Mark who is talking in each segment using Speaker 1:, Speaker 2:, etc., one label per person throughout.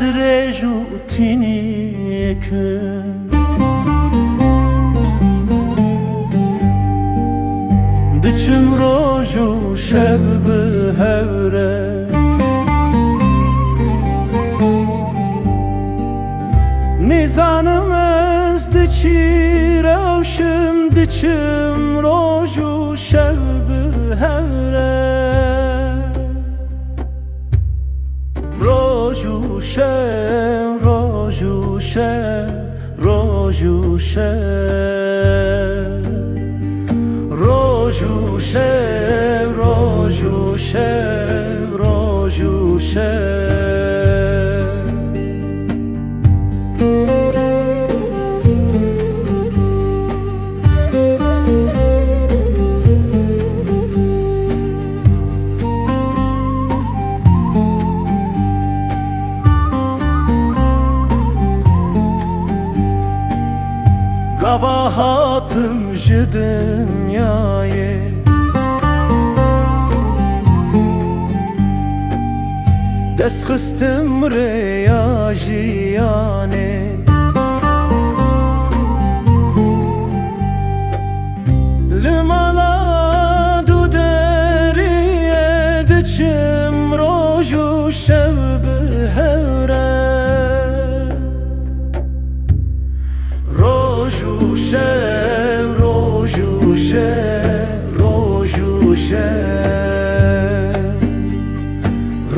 Speaker 1: درێژ و تینیەکەم دچم ڕۆژ و شەو بە هەورە نێزانم ئەس دچی ڕەوشم دچم ڕۆژ و شەو بە هەورە ڕۆژ و شەو ڕۆژ و شەو ڕۆژ و شەو ڕۆژ و شەو ڕۆژ و شەو ڕۆژ و شەو Kabahatim ji dünyayê dest xistim rêya jiyanê li mala du deriyê diçim roj û şev bi hewre ڕۆژ و شەو ڕۆژ و شەو ڕۆژ و شەو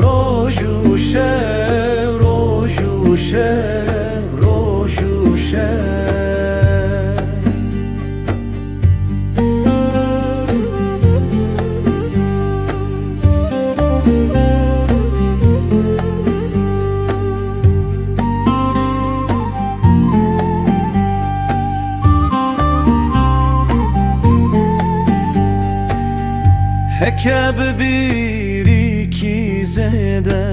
Speaker 1: ڕۆژ و شەو ڕۆژ و شەو ڕۆژ و شەو Heke bi birîkî zêde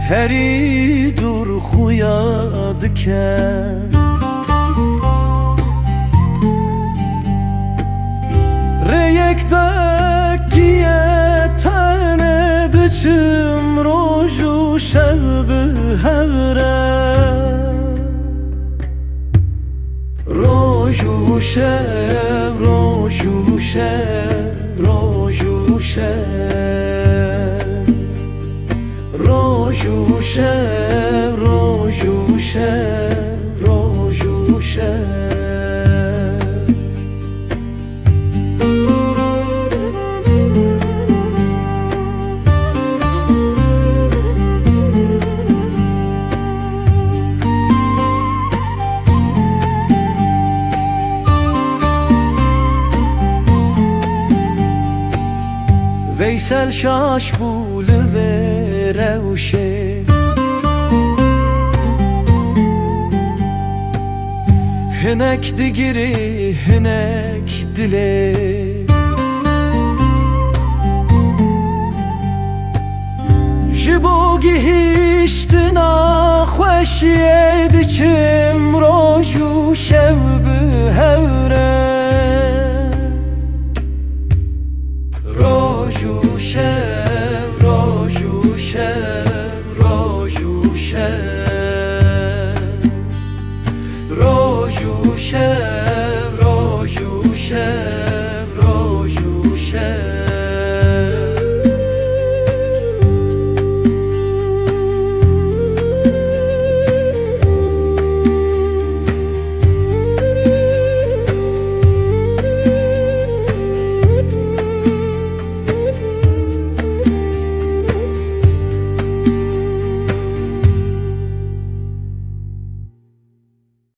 Speaker 1: herî dûr xuya dike rêyek dekiye tenê diçim roj û şev bi hewre ڕۆژ و شەو ڕۆژ و شەو ڕۆژ و شەو ڕۆژ و شەو ڕۆژ و شەو ڕۆژ و شەو Veysel şaş bû li rewşê hinek digirî hinek dilê ji bo gihîştina xweşiyê diçim